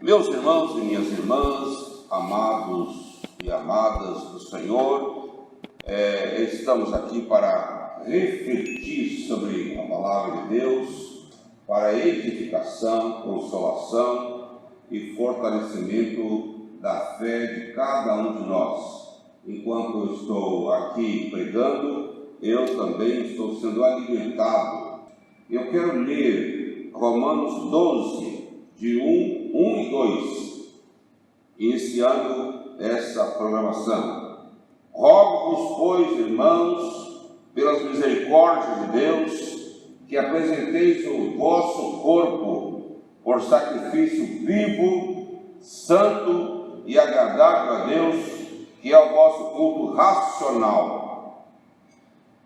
Meus irmãos e minhas irmãs, amados e amadas do Senhor, estamos aqui para refletir sobre a palavra de Deus, para edificação, consolação e fortalecimento da fé de cada um de nós. Enquanto eu estou aqui pregando, eu também estou sendo alimentado. Eu quero ler Romanos 12, de 1 e 2, iniciando essa programação. Rogo-vos, pois, irmãos, pelas misericórdias de Deus, que apresenteis o vosso corpo por sacrifício vivo, santo e agradável a Deus, que é o vosso culto racional.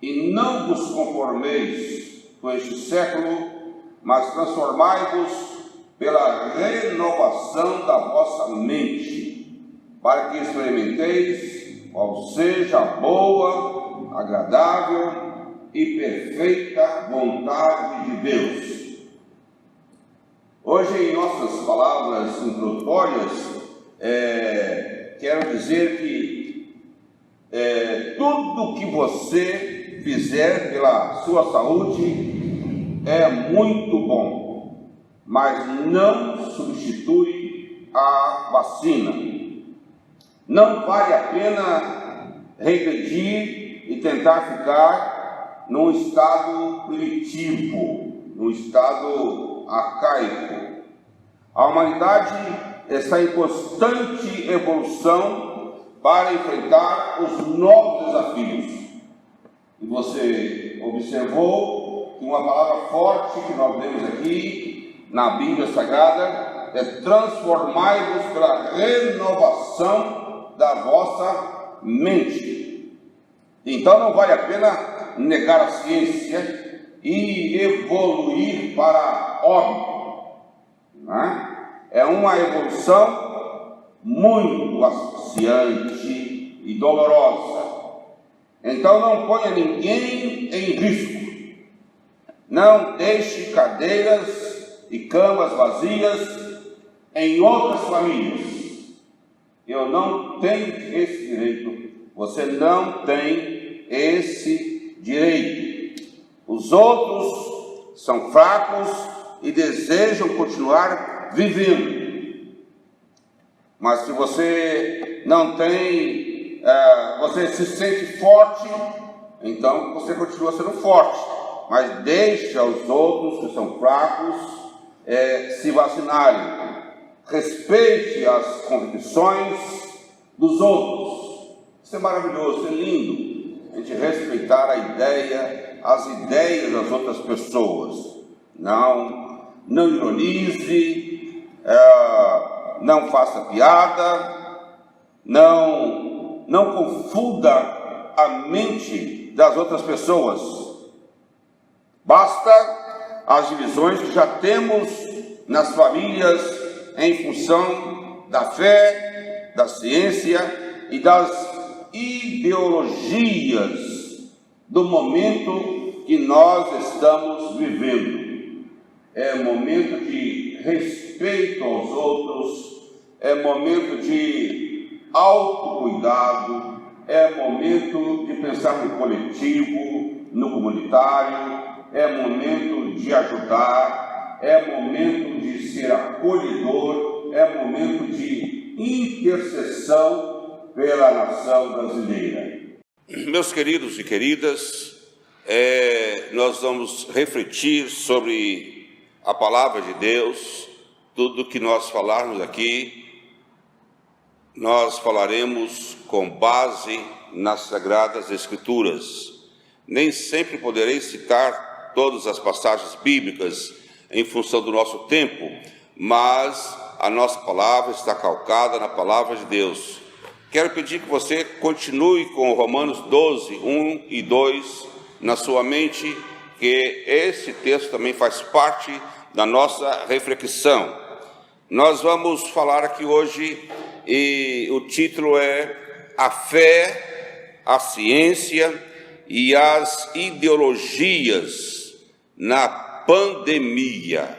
E não vos conformeis com este século, mas transformai-vos pela renovação da vossa mente, para que experimenteis qual seja a boa, agradável e perfeita vontade de Deus. Hoje, em nossas palavras introdutórias, quero dizer que tudo que você fizer pela sua saúde é muito bom, mas não substitui a vacina. Não vale a pena regredir e tentar ficar num estado primitivo, num estado arcaico. A humanidade está em constante evolução para enfrentar os novos desafios. E você observou que uma palavra forte que nós vemos aqui na Bíblia Sagrada é transformai-vos pela renovação da vossa mente. Então não vale a pena negar a ciência e evoluir para óbito, né? É uma evolução muito asfixiante e dolorosa. Então não ponha ninguém em risco. Não deixe cadeiras e camas vazias em outras famílias. Eu não tenho esse direito. Você não tem esse direito. Os outros são fracos e desejam continuar vivendo. Mas se você não tem, você se sente forte, então você continua sendo forte. Mas deixa os outros que são fracos se vacinarem. Respeite as convicções dos outros. Isso é maravilhoso, é lindo. A gente respeitar as ideias das outras pessoas. Não ironize, não faça piada, não confunda a mente das outras pessoas. Basta as divisões que já temos nas famílias em função da fé, da ciência e das ideologias do momento que nós estamos vivendo. É momento de respeito aos outros, é momento de autocuidado, é momento de pensar no coletivo, no comunitário, é momento de ajudar, é momento de ser acolhedor, é momento de intercessão pela nação brasileira. Meus queridos e queridas, nós vamos refletir sobre a palavra de Deus. Tudo que nós falarmos aqui, nós falaremos com base nas Sagradas Escrituras. Nem sempre poderei citar todas as passagens bíblicas em função do nosso tempo, mas a nossa palavra está calcada na palavra de Deus. Quero pedir que você continue com Romanos 12, 1 e 2 na sua mente, que esse texto também faz parte da nossa reflexão. Nós vamos falar aqui hoje, e o título é A Fé, a Ciência e as Ideologias na Pandemia.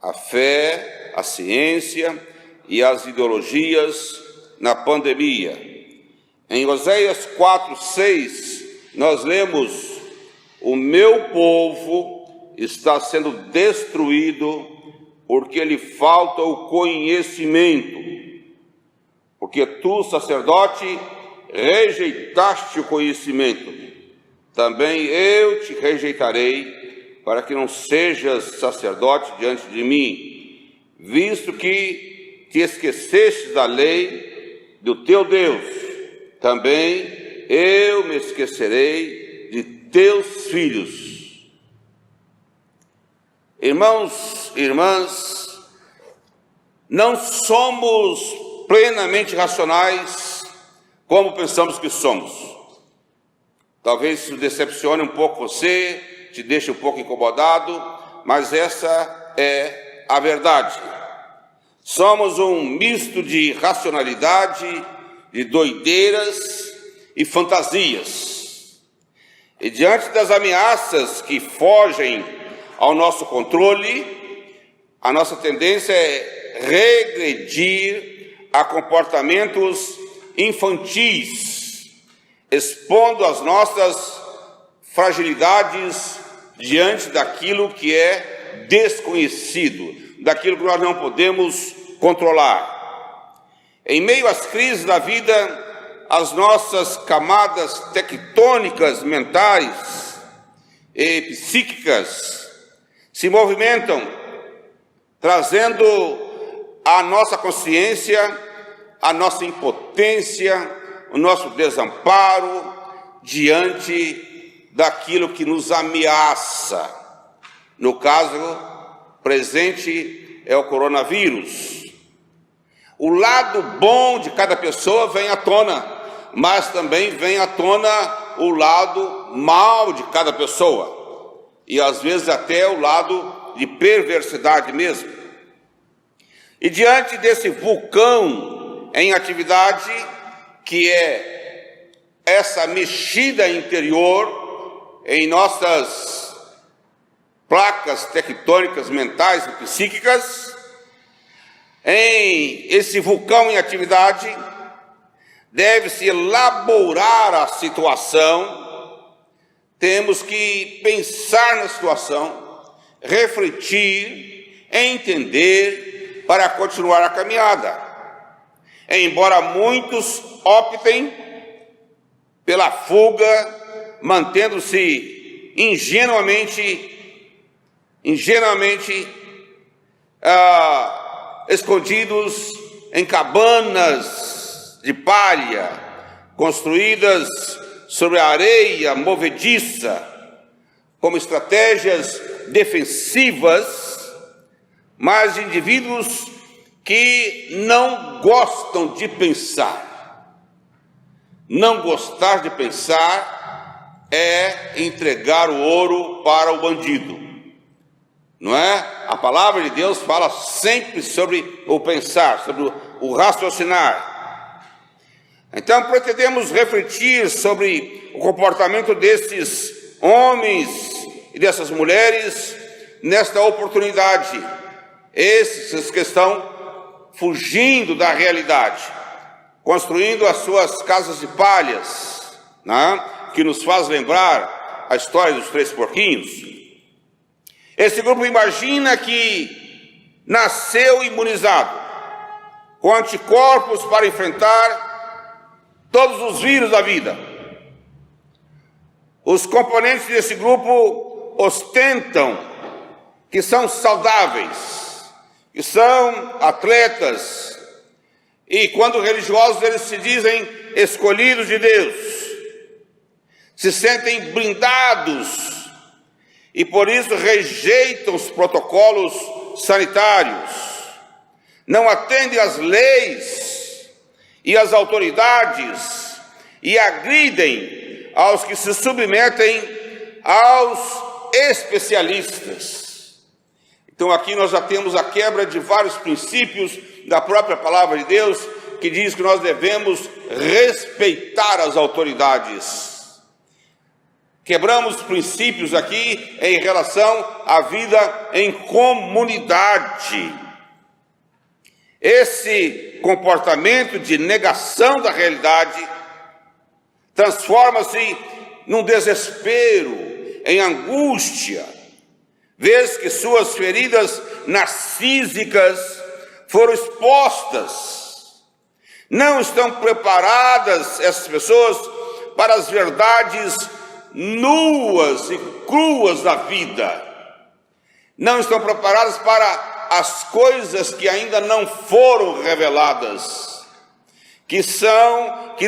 A fé, a ciência e as ideologias na pandemia. Em Oséias 4:6, nós lemos: o meu povo está sendo destruído porque lhe falta o conhecimento. Porque tu, sacerdote, rejeitaste o conhecimento, também eu te rejeitarei, para que não sejas sacerdote diante de mim, visto que te esqueceste da lei do teu Deus, também eu me esquecerei de teus filhos. Irmãos e irmãs, não somos plenamente racionais como pensamos que somos. Talvez isso decepcione um pouco você, te deixe um pouco incomodado, mas essa é a verdade. Somos um misto de racionalidade, de doideiras e fantasias. E diante das ameaças que fogem ao nosso controle, a nossa tendência é regredir a comportamentos infantis, expondo as nossas fragilidades diante daquilo que é desconhecido, daquilo que nós não podemos controlar. Em meio às crises da vida, as nossas camadas tectônicas mentais e psíquicas se movimentam, trazendo à nossa consciência a nossa impotência, o nosso desamparo diante daquilo que nos ameaça. No caso presente é o coronavírus. O lado bom de cada pessoa vem à tona, mas também vem à tona o lado mal de cada pessoa, e às vezes até o lado de perversidade mesmo. E diante desse vulcão em atividade, que é essa mexida interior em nossas placas tectônicas mentais e psíquicas, em esse vulcão em atividade, deve-se elaborar a situação, temos que pensar na situação, refletir, entender para continuar a caminhada. Embora muitos optem pela fuga, mantendo-se ingenuamente escondidos em cabanas de palha, construídas sobre a areia movediça, como estratégias defensivas, mas indivíduos que não gostam de pensar. Não gostar de pensar é entregar o ouro para o bandido, não é? A palavra de Deus fala sempre sobre o pensar, sobre o raciocinar. Então pretendemos refletir sobre o comportamento desses homens e dessas mulheres nesta oportunidade, esses que estão fugindo da realidade, construindo as suas casas de palhas, né? Que nos faz lembrar a história dos 3 porquinhos. Esse grupo imagina que nasceu imunizado, com anticorpos para enfrentar todos os vírus da vida. Os componentes desse grupo ostentam que são saudáveis, que são atletas, e quando religiosos eles se dizem escolhidos de Deus, se sentem blindados e por isso rejeitam os protocolos sanitários, não atendem às leis e às autoridades e agridem aos que se submetem aos especialistas. Então aqui nós já temos a quebra de vários princípios da própria palavra de Deus, que diz que nós devemos respeitar as autoridades. Quebramos princípios aqui em relação à vida em comunidade. Esse comportamento de negação da realidade transforma-se num desespero, em angústia, vez que suas feridas narcísicas foram expostas. Não estão preparadas essas pessoas para as verdades nuas e cruas da vida. Não estão preparadas para as coisas que ainda não foram reveladas, que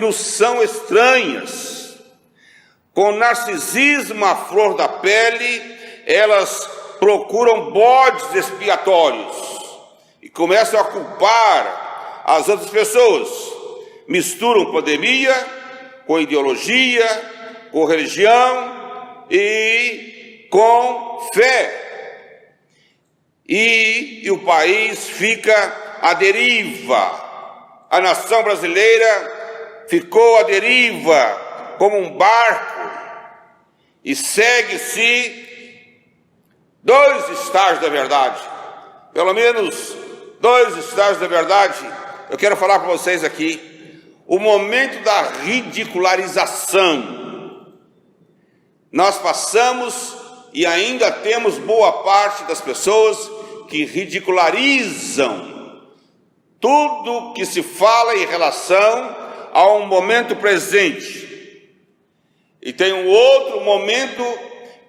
nos são estranhas. Com narcisismo à flor da pele, elas procuram bodes expiatórios e começam a culpar as outras pessoas. Misturam pandemia com ideologia, com religião e com fé. E o país fica à deriva. A nação brasileira ficou à deriva como um barco e segue-se dois estágios da verdade, pelo menos dois estágios da verdade. Eu quero falar para vocês aqui o momento da ridicularização. Nós passamos e ainda temos boa parte das pessoas que ridicularizam tudo que se fala em relação a um momento presente. E tem um outro momento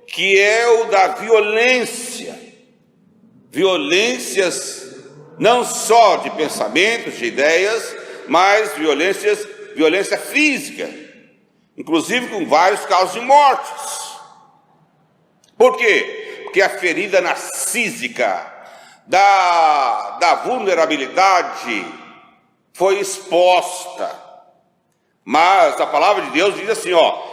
que é o da violência. Violências não só de pensamentos, de ideias, mas violência física, inclusive com vários casos de mortes. Por quê? Porque a ferida narcísica da vulnerabilidade foi exposta. Mas a palavra de Deus diz assim,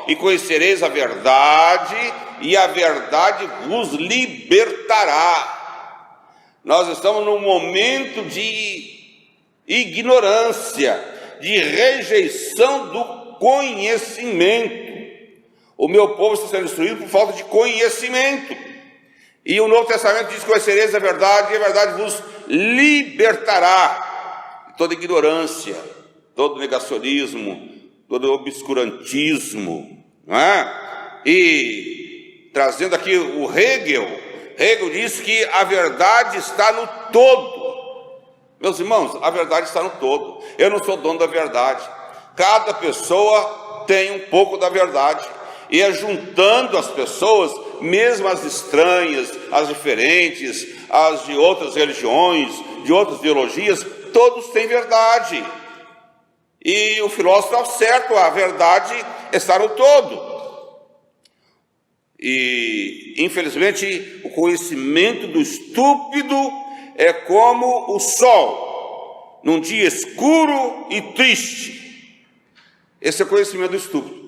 e conhecereis a verdade, e a verdade vos libertará. Nós estamos num momento de ignorância, de rejeição do conhecimento. O meu povo está sendo destruído por falta de conhecimento. E o Novo Testamento diz: conhecereis a verdade, e a verdade vos libertará de toda ignorância, todo negacionismo, todo obscurantismo, não é? E trazendo aqui o Hegel diz que a verdade está no todo. Meus irmãos, a verdade está no todo. Eu não sou dono da verdade. Cada pessoa tem um pouco da verdade. E é juntando as pessoas, mesmo as estranhas, as diferentes, as de outras religiões, de outras ideologias, todos têm verdade. E o filósofo está certo, a verdade está no todo. E, infelizmente, o conhecimento do estúpido é como o sol, num dia escuro e triste. Esse é o conhecimento do estúpido.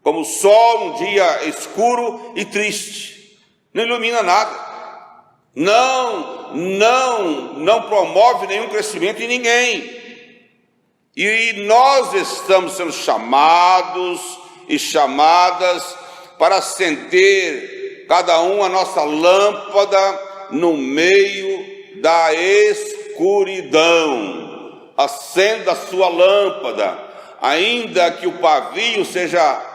Como o sol num dia escuro e triste. Não ilumina nada. Não promove nenhum crescimento em ninguém. E nós estamos sendo chamados e chamadas para acender cada um a nossa lâmpada no meio da escuridão. Acenda a sua lâmpada, ainda que o pavio seja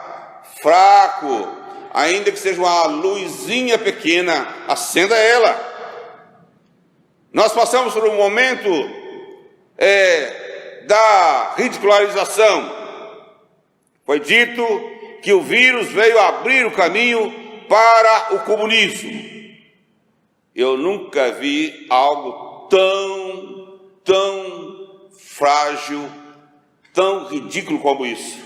fraco, ainda que seja uma luzinha pequena, acenda ela. Nós passamos por um momento da ridicularização. Foi dito que o vírus veio abrir o caminho para o comunismo. Eu nunca vi algo tão frágil, tão ridículo como isso.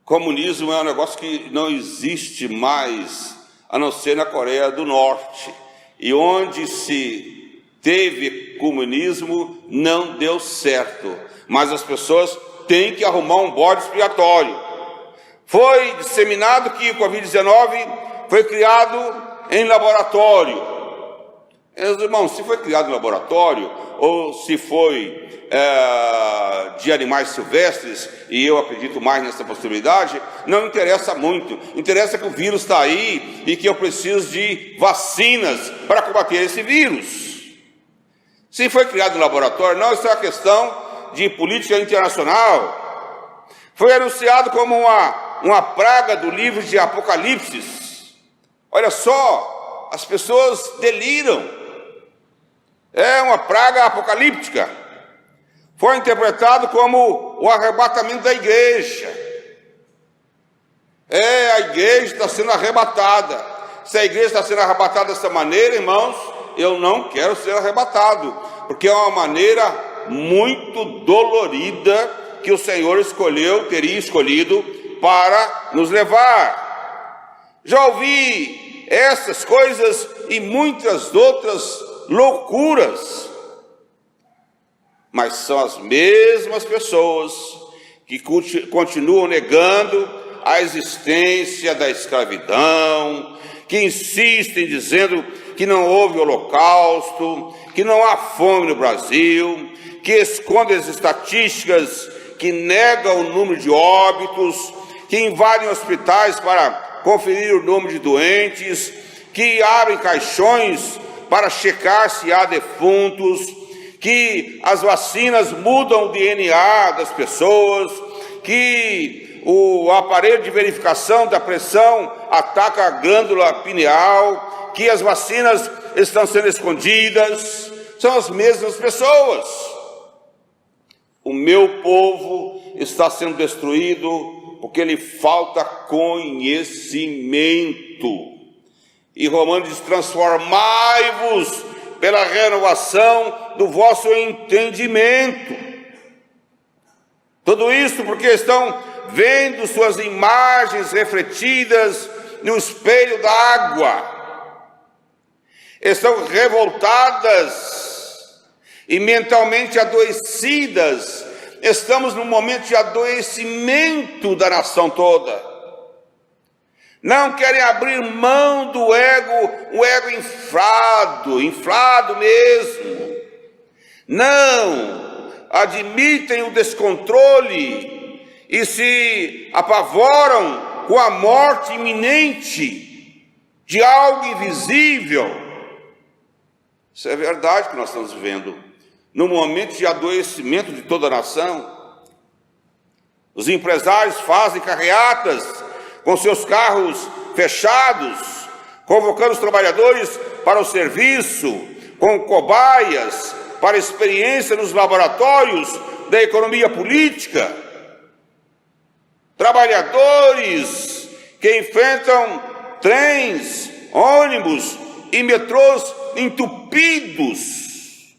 Comunismo é um negócio que não existe mais, a não ser na Coreia do Norte. E onde se teve comunismo, não deu certo. Mas as pessoas têm que arrumar um bode expiatório. Foi disseminado que o Covid-19 foi criado em laboratório. Meus irmãos, se foi criado em laboratório, ou se foi de animais silvestres, e eu acredito mais nessa possibilidade, não interessa muito. Interessa que o vírus está aí e que eu preciso de vacinas para combater esse vírus. Se foi criado no laboratório, não, isso é uma questão de política internacional. Foi anunciado como uma praga do livro de Apocalipse. Olha só, as pessoas deliram. É uma praga apocalíptica. Foi interpretado como o arrebatamento da igreja. A igreja está sendo arrebatada. Se a igreja está sendo arrebatada dessa maneira, irmãos, eu não quero ser arrebatado, porque é uma maneira muito dolorida que o Senhor teria escolhido para nos levar. Já ouvi essas coisas e muitas outras loucuras, mas são as mesmas pessoas que continuam negando a existência da escravidão, que insistem dizendo que não houve holocausto, que não há fome no Brasil, que escondem as estatísticas, que negam o número de óbitos, que invadem hospitais para conferir o número de doentes, que abrem caixões para checar se há defuntos, que as vacinas mudam o DNA das pessoas, que o aparelho de verificação da pressão ataca a glândula pineal, que as vacinas estão sendo escondidas. São as mesmas pessoas. O meu povo está sendo destruído porque lhe falta conhecimento. E Romanos diz: transformai-vos pela renovação do vosso entendimento. Tudo isso porque estão vendo suas imagens refletidas no espelho da água. Estão revoltadas e mentalmente adoecidas. Estamos num momento de adoecimento da nação toda. Não querem abrir mão do ego, o ego inflado mesmo. Não admitem o descontrole e se apavoram com a morte iminente de algo invisível. Isso é verdade que nós estamos vivendo, num momento de adoecimento de toda a nação. Os empresários fazem carreatas com seus carros fechados, convocando os trabalhadores para o serviço, com cobaias para experiência nos laboratórios da economia política. Trabalhadores que enfrentam trens, ônibus e metrôs entupidos,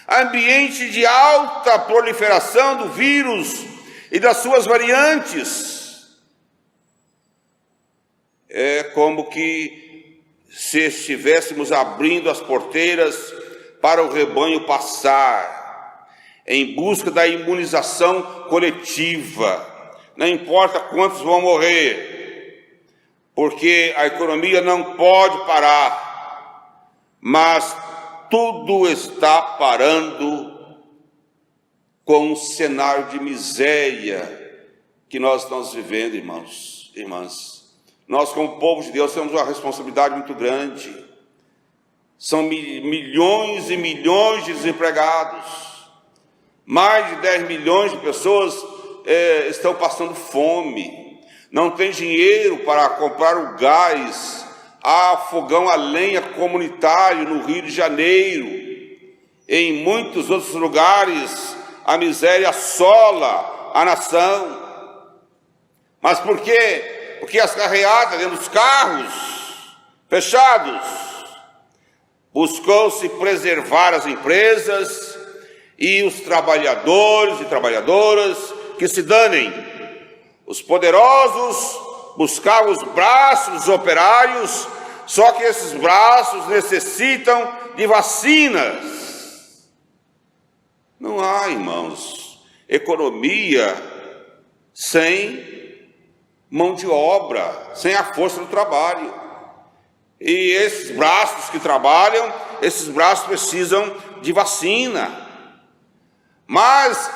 ambiente de alta proliferação do vírus e das suas variantes. É como que se estivéssemos abrindo as porteiras para o rebanho passar, em busca da imunização coletiva. Não importa quantos vão morrer, porque a economia não pode parar, mas tudo está parando com um cenário de miséria que nós estamos vivendo, irmãos, irmãs. Nós, como povo de Deus, temos uma responsabilidade muito grande. São milhões e milhões de desempregados. Mais de 10 milhões de pessoas estão passando fome. Não tem dinheiro para comprar o gás. Há fogão a lenha comunitário no Rio de Janeiro. Em muitos outros lugares, a miséria assola a nação. Mas por quê? Porque as carreatas dentro dos carros fechados, buscou-se preservar as empresas e os trabalhadores e trabalhadoras que se danem. Os poderosos buscavam os braços dos operários, só que esses braços necessitam de vacinas. Não há, irmãos, economia sem mão de obra, sem a força do trabalho. E esses braços que trabalham, esses braços precisam de vacina. Mas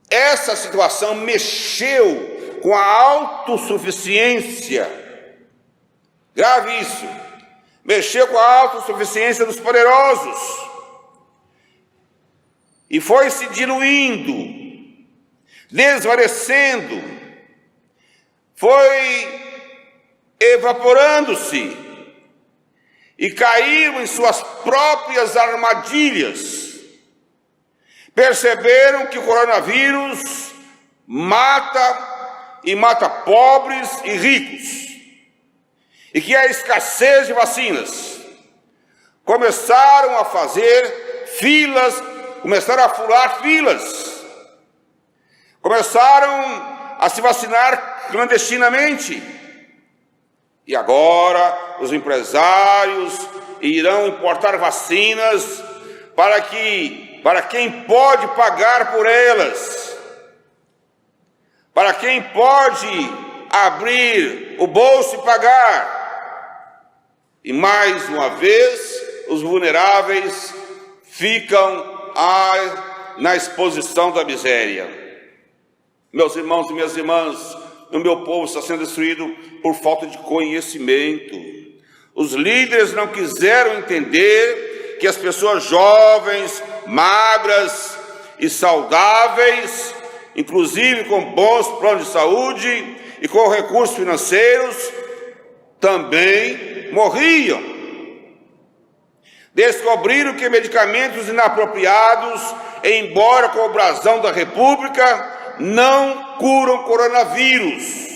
essa situação mexeu com a autossuficiência. Grave isso. Mexeu com a autossuficiência dos poderosos. e foi se diluindo, desvanecendo, foi evaporando-se e caíram em suas próprias armadilhas. Perceberam que o coronavírus mata, e mata pobres e ricos, e que há escassez de vacinas. Começaram a fazer filas, começaram a furar filas, começaram a se vacinar clandestinamente. E agora os empresários irão importar vacinas para quem pode pagar por elas, para quem pode abrir o bolso e pagar. E mais uma vez, os vulneráveis ficam na exposição da miséria. Meus irmãos e minhas irmãs, o meu povo está sendo destruído por falta de conhecimento. Os líderes não quiseram entender que as pessoas jovens, magras e saudáveis, inclusive com bons planos de saúde e com recursos financeiros, também morriam. Descobriram que medicamentos inapropriados, embora com o brasão da República, não curam coronavírus.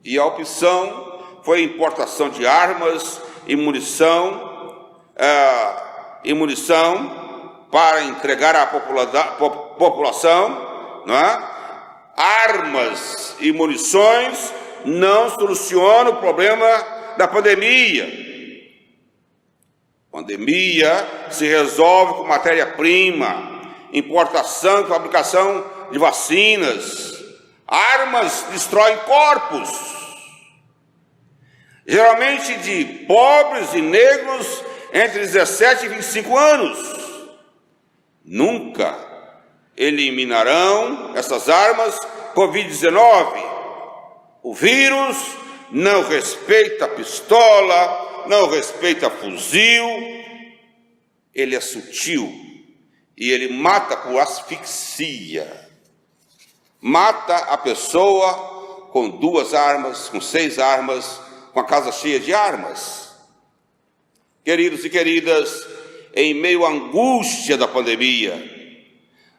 E a opção foi a importação de armas e munição para entregar à população, não é? Armas e munições não solucionam o problema da pandemia. A pandemia se resolve com matéria-prima, importação e fabricação de vacinas. Armas destroem corpos, geralmente de pobres e negros entre 17 e 25 anos. Nunca eliminarão essas armas Covid-19. O vírus não respeita pistola, não respeita fuzil. Ele é sutil e ele mata por asfixia. Mata a pessoa com 2 armas, com 6 armas, com a casa cheia de armas. Queridos e queridas, em meio à angústia da pandemia,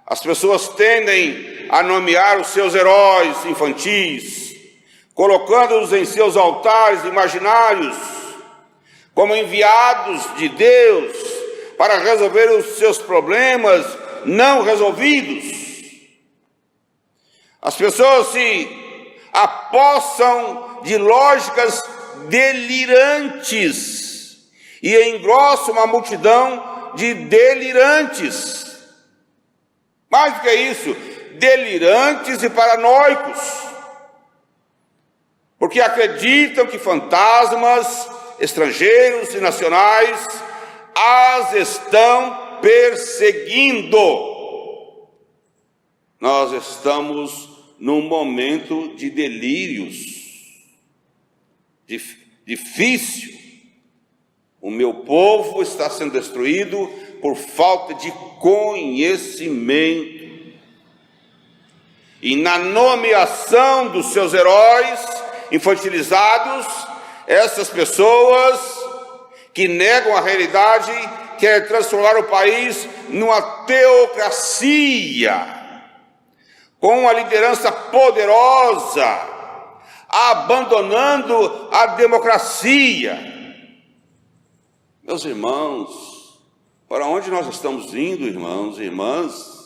as pessoas tendem a nomear os seus heróis infantis, colocando-os em seus altares imaginários, como enviados de Deus para resolver os seus problemas não resolvidos. As pessoas se apossam de lógicas delirantes e engrossam uma multidão de delirantes. Mais do que isso, delirantes e paranoicos, porque acreditam que fantasmas estrangeiros e nacionais as estão perseguindo. Nós estamos num momento de delírios, difícil. O meu povo está sendo destruído por falta de conhecimento. E na nomeação dos seus heróis infantilizados, essas pessoas que negam a realidade querem transformar o país numa teocracia, com uma liderança poderosa, abandonando a democracia. Meus irmãos, para onde nós estamos indo, irmãos e irmãs?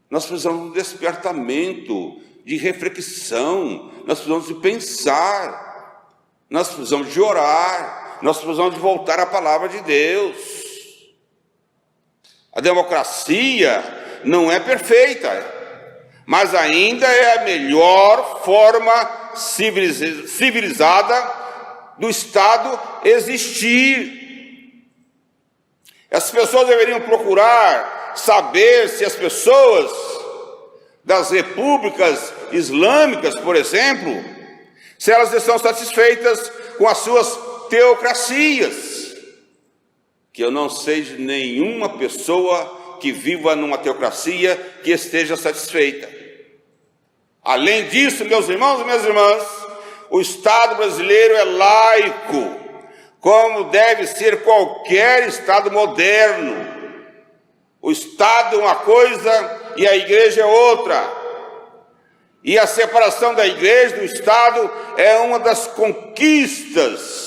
Nós precisamos de um despertamento, de reflexão, nós precisamos de pensar, nós precisamos de orar, nós precisamos de voltar à palavra de Deus. A democracia não é perfeita, mas ainda é a melhor forma civilizada do Estado existir. As pessoas deveriam procurar saber se as pessoas das repúblicas islâmicas, por exemplo, se elas estão satisfeitas com as suas teocracias, que eu não sei de nenhuma pessoa que viva numa teocracia que esteja satisfeita. Além disso, meus irmãos e minhas irmãs, o Estado brasileiro é laico, como deve ser qualquer Estado moderno. O Estado é uma coisa e a igreja é outra. E a separação da igreja do Estado é uma das conquistas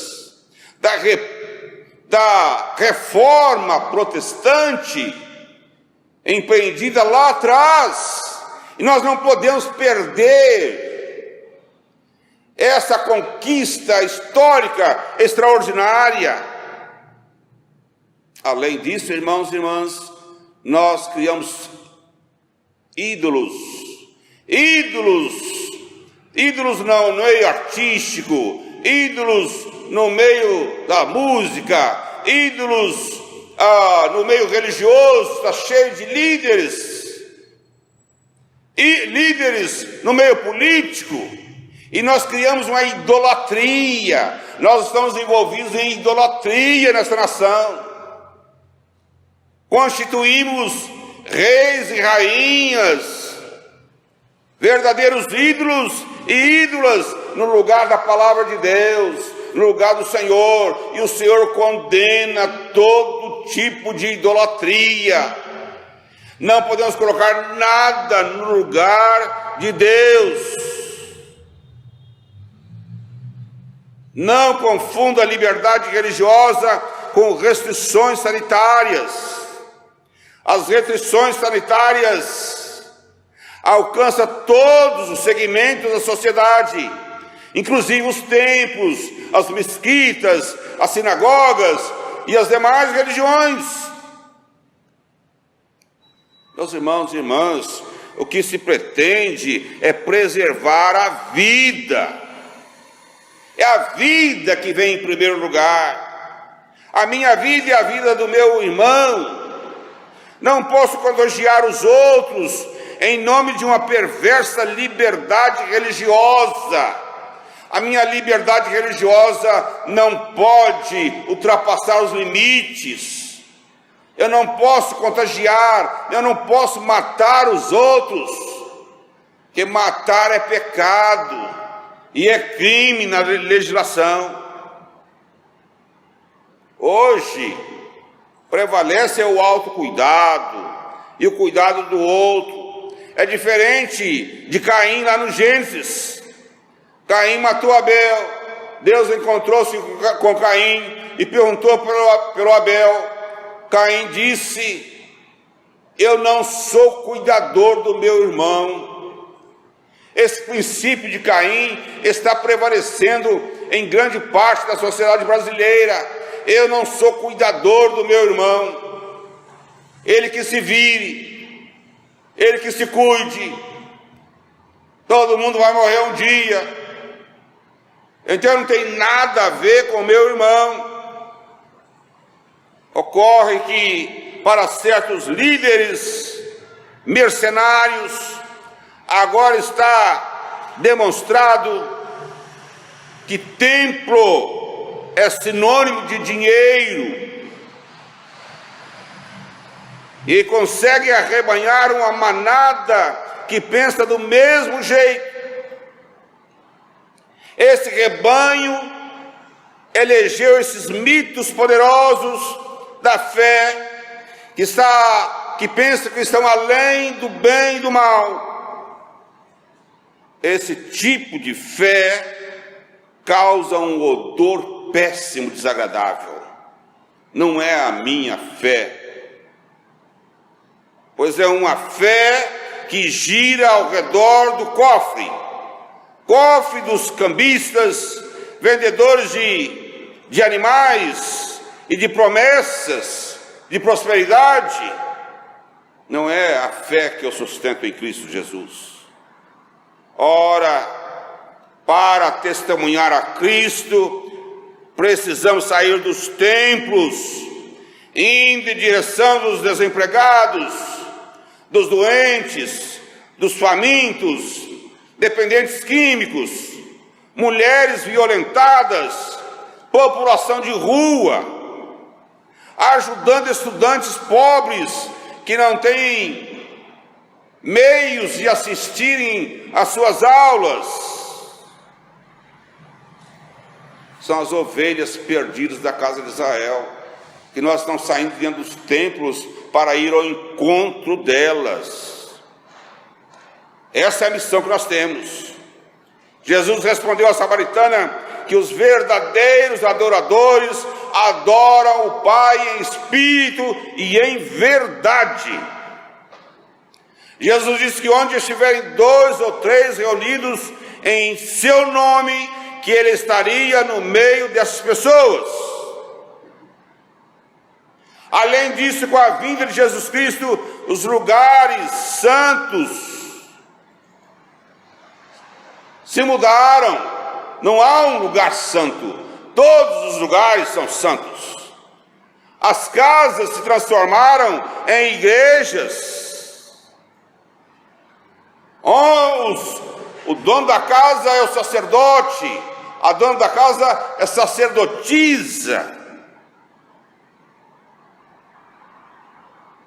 da reforma protestante empreendida lá atrás. E nós não podemos perder essa conquista histórica extraordinária. Além disso, irmãos e irmãs, nós criamos ídolos no meio artístico, ídolos no meio da música, ídolos no meio religioso, está cheio de líderes, e líderes no meio político, e nós criamos uma idolatria, nós estamos envolvidos em idolatria nessa nação, constituímos reis e rainhas, verdadeiros ídolos e ídolas no lugar da palavra de Deus, no lugar do Senhor, e o Senhor condena todo tipo de idolatria. Não podemos colocar nada no lugar de Deus. Não confunda a liberdade religiosa com restrições sanitárias. As restrições sanitárias alcançam todos os segmentos da sociedade, inclusive os templos, as mesquitas, as sinagogas e as demais religiões. Meus irmãos e irmãs, o que se pretende é preservar a vida. É a vida que vem em primeiro lugar. A minha vida e a vida do meu irmão. Não posso contagiar os outros em nome de uma perversa liberdade religiosa. A minha liberdade religiosa não pode ultrapassar os limites. Eu não posso contagiar, eu não posso matar os outros, porque matar é pecado e é crime na legislação. Hoje prevalece o autocuidado e o cuidado do outro. É diferente de Caim lá no Gênesis. Caim matou Abel. Deus encontrou-se com Caim e perguntou pelo Abel. Caim disse: eu não sou cuidador do meu irmão. Esse princípio de Caim está prevalecendo em grande parte da sociedade brasileira. Eu não sou cuidador do meu irmão. Ele que se vire, ele que se cuide. Todo mundo vai morrer um dia. Então não tem nada a ver com o meu irmão. Ocorre que para certos líderes mercenários, agora está demonstrado que templo é sinônimo de dinheiro e consegue arrebanhar uma manada que pensa do mesmo jeito. Esse rebanho elegeu esses mitos poderosos da fé, que pensa que estão além do bem e do mal. Esse tipo de fé causa um odor péssimo, desagradável. Não é a minha fé, pois é uma fé que gira ao redor do cofre dos cambistas, vendedores de animais e de promessas de prosperidade. Não é a fé que eu sustento em Cristo Jesus. Ora, para testemunhar a Cristo, precisamos sair dos templos, indo em direção dos desempregados, dos doentes, dos famintos, dependentes químicos, mulheres violentadas, população de rua. ajudando estudantes pobres que não têm meios de assistirem às suas aulas. São as ovelhas perdidas da casa de Israel, que nós estamos saindo dentro dos templos para ir ao encontro delas. Essa é a missão que nós temos. Jesus respondeu à samaritana que os verdadeiros adoradores adoram o Pai em espírito e em verdade. Jesus disse que onde estiverem 2 ou 3 reunidos em seu nome, que ele estaria no meio dessas pessoas. Além disso, com a vinda de Jesus Cristo, os lugares santos se mudaram. Não há um lugar santo, todos os lugares são santos. As casas se transformaram em igrejas. O dono da casa é o sacerdote, a dona da casa é sacerdotisa.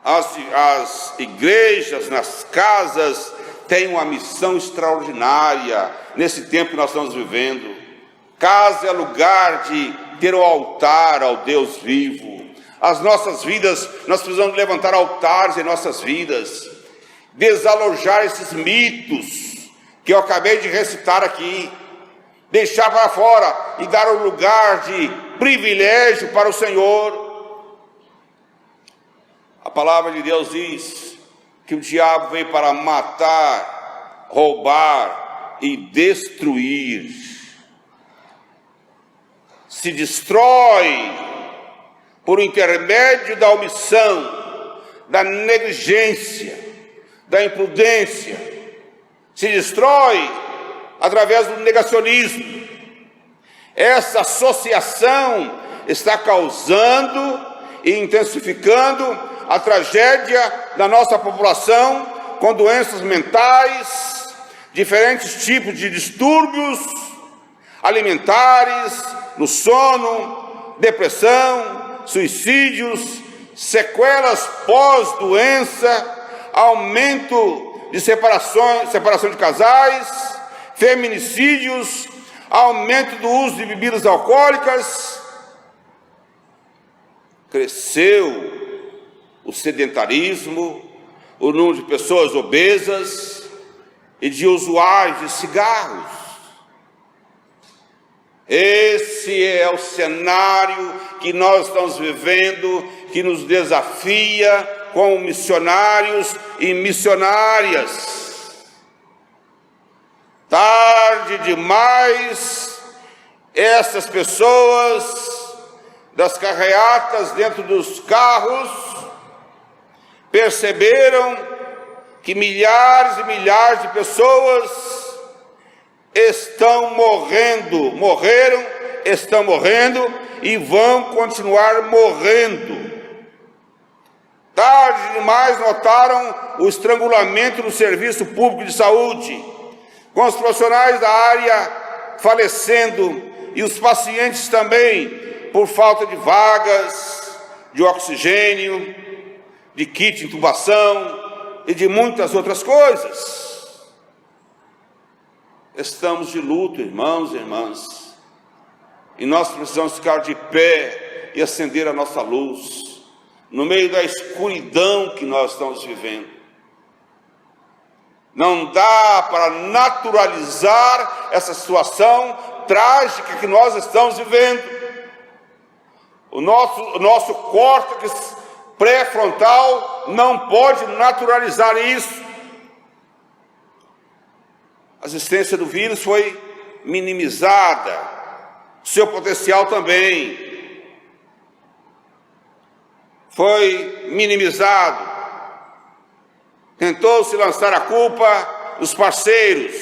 As igrejas nas casas têm uma missão extraordinária nesse tempo que nós estamos vivendo. Casa é lugar de ter o altar ao Deus vivo. As nossas vidas, nós precisamos levantar altares em nossas vidas, desalojar esses mitos que eu acabei de recitar aqui, deixar para fora e dar um lugar de privilégio para o Senhor. A palavra de Deus diz que o diabo veio para matar, roubar e destruir. Se destrói por intermédio da omissão, da negligência, da imprudência. Se destrói através do negacionismo. Essa associação está causando e intensificando a tragédia da nossa população, com doenças mentais, diferentes tipos de distúrbios alimentares, no sono, depressão, suicídios, sequelas pós-doença, aumento de separação de casais, feminicídios, aumento do uso de bebidas alcoólicas. Cresceu o sedentarismo, o número de pessoas obesas e de usuários de cigarros. Esse é o cenário que nós estamos vivendo, que nos desafia como missionários e missionárias. Tarde demais, essas pessoas das carreatas dentro dos carros perceberam que milhares e milhares de pessoas estão morreram, estão morrendo e vão continuar morrendo. Tarde demais notaram o estrangulamento do serviço público de saúde, com os profissionais da área falecendo e os pacientes também por falta de vagas, de oxigênio, de kit de intubação e de muitas outras coisas. Estamos de luto, irmãos e irmãs, e nós precisamos ficar de pé e acender a nossa luz no meio da escuridão que nós estamos vivendo. Não dá para naturalizar essa situação trágica que nós estamos vivendo. O nosso córtex pré-frontal não pode naturalizar isso. A existência do vírus foi minimizada, seu potencial também foi minimizado. Tentou-se lançar a culpa dos parceiros,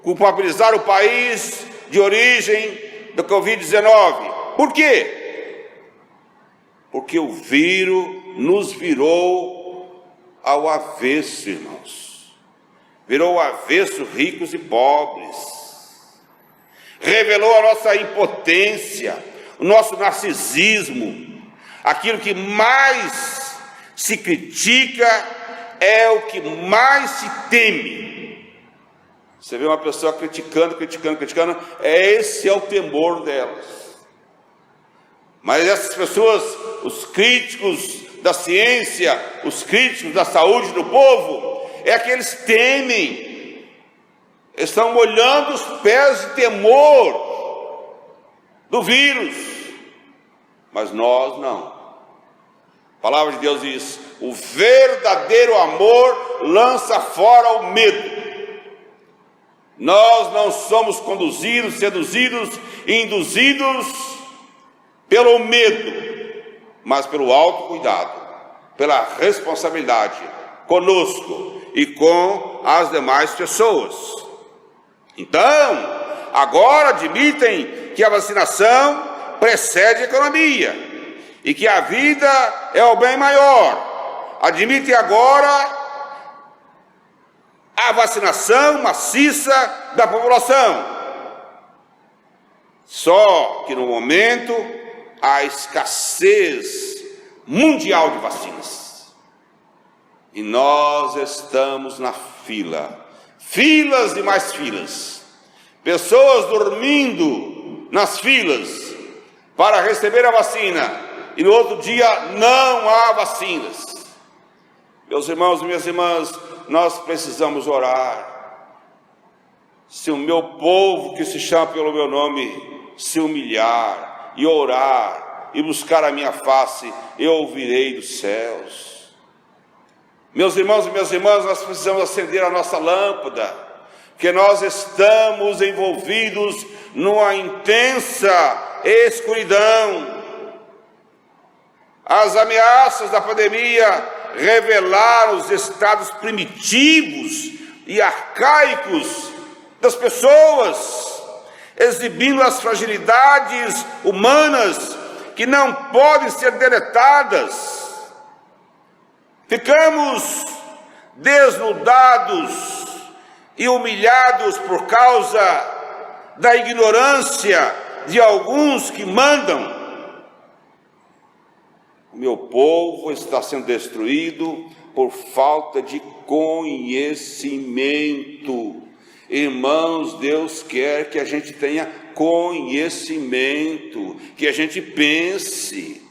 culpabilizar o país de origem do Covid-19. Por quê? Porque o vírus nos virou ao avesso, irmãos. Virou ao avesso ricos e pobres. Revelou a nossa impotência, o nosso narcisismo, Aquilo que mais se critica é o que mais se teme. Você vê uma pessoa criticando, esse é o temor delas. Mas essas pessoas, os críticos da ciência, os críticos da saúde do povo, é que eles temem, estão molhando os pés de temor do vírus, mas nós não. A palavra de Deus diz: o verdadeiro amor lança fora o medo. Nós não somos conduzidos, seduzidos e induzidos pelo medo, mas pelo autocuidado, pela responsabilidade conosco e com as demais pessoas. Então, agora admitem que a vacinação precede a economia e que a vida é o bem maior. Admitem agora a vacinação maciça da população. Só que no momento há escassez mundial de vacinas. E nós estamos na fila. Filas e mais filas. Pessoas dormindo nas filas para receber a vacina. E no outro dia não há vacinas. Meus irmãos e minhas irmãs, nós precisamos orar. Se o meu povo, que se chama pelo meu nome, se humilhar e orar e buscar a minha face, eu ouvirei dos céus. Meus irmãos e minhas irmãs, nós precisamos acender a nossa lâmpada, porque nós estamos envolvidos numa intensa escuridão. As ameaças da pandemia revelaram os estados primitivos e arcaicos das pessoas, exibindo as fragilidades humanas que não podem ser deletadas. Ficamos desnudados e humilhados por causa da ignorância de alguns que mandam. O meu povo está sendo destruído por falta de conhecimento. Irmãos, Deus quer que a gente tenha conhecimento, que a gente pense.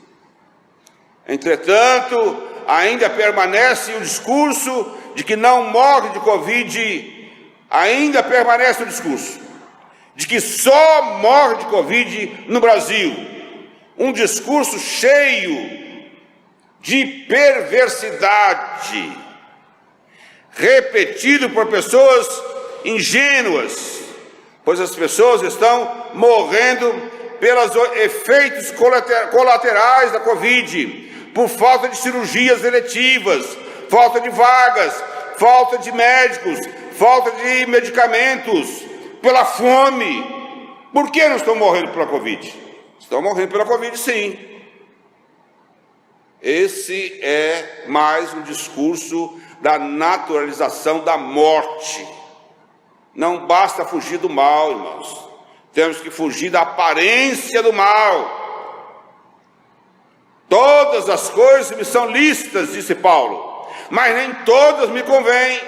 Entretanto, ainda permanece o discurso de que não morre de Covid, ainda permanece o discurso de que só morre de Covid no Brasil. Um discurso cheio de perversidade, repetido por pessoas ingênuas, pois as pessoas estão morrendo pelos efeitos colaterais da Covid, por falta de cirurgias eletivas, falta de vagas, falta de médicos, falta de medicamentos, pela fome. Por que não estão morrendo pela Covid? Estão morrendo pela Covid, sim. Esse é mais um discurso da naturalização da morte. Não basta fugir do mal, irmãos. Temos que fugir da aparência do mal. Todas as coisas me são lícitas, disse Paulo, mas nem todas me convêm.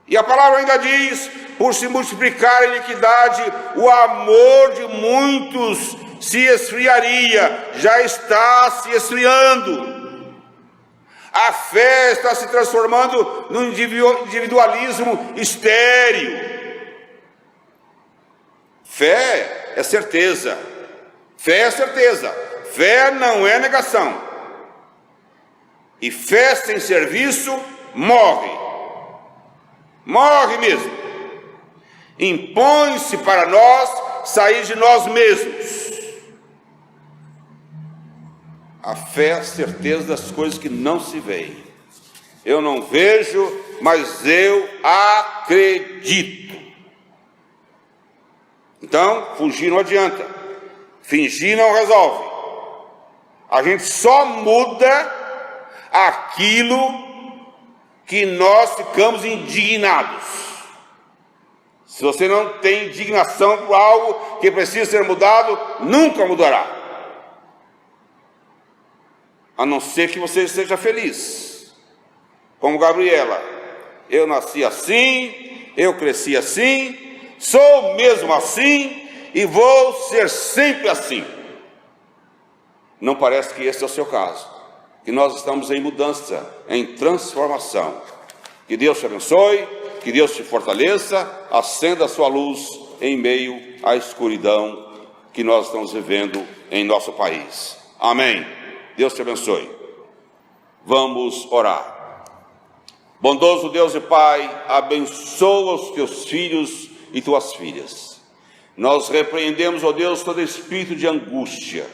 E a palavra ainda diz: por se multiplicar a iniquidade, o amor de muitos se esfriaria, já está se esfriando. A fé está se transformando num individualismo estéril. Fé é certeza. Fé é certeza. Fé não é negação. E fé sem serviço morre. Morre mesmo. Impõe-se para nós sair de nós mesmos. A fé é a certeza das coisas que não se veem. Eu não vejo, mas eu acredito. Então, fugir não adianta. Fingir não resolve. A gente só muda aquilo que nós ficamos indignados. Se você não tem indignação por algo que precisa ser mudado, nunca mudará. a não ser que você seja feliz, como Gabriela. Eu nasci assim, eu cresci assim, sou mesmo assim e vou ser sempre assim. Não parece que esse é o seu caso, que nós estamos em mudança, em transformação. Que Deus te abençoe, que Deus te fortaleça, acenda a sua luz em meio à escuridão que nós estamos vivendo em nosso país. Amém. Deus te abençoe. Vamos orar. Bondoso Deus e Pai, abençoa os teus filhos e tuas filhas. Nós repreendemos, ó Deus, todo espírito de angústia,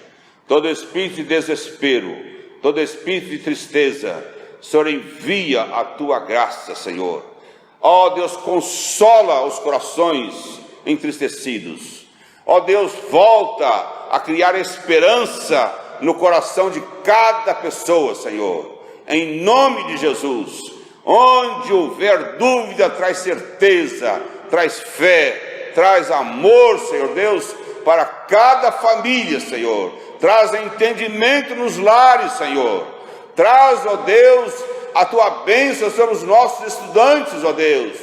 todo espírito de desespero, todo espírito de tristeza. Senhor, envia a tua graça, Senhor. Ó Deus, consola os corações entristecidos. Ó Deus, volta a criar esperança no coração de cada pessoa, Senhor. Em nome de Jesus, onde houver dúvida, traz certeza, traz fé, traz amor, Senhor Deus, para cada família, Senhor. Traz entendimento nos lares, Senhor. Traz, ó Deus, a tua bênção sobre os nossos estudantes, ó Deus.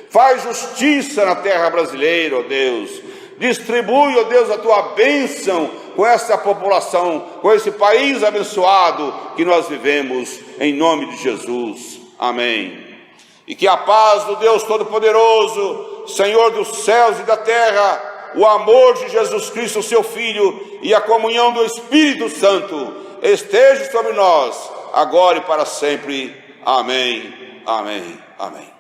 Faz justiça na terra brasileira, ó Deus. Distribui, ó Deus, a tua bênção com essa população, com esse país abençoado que nós vivemos, em nome de Jesus. Amém. E que a paz do Deus Todo-Poderoso, Senhor dos céus e da terra, o amor de Jesus Cristo, seu Filho, e a comunhão do Espírito Santo esteja sobre nós, agora e para sempre. Amém, amém, amém.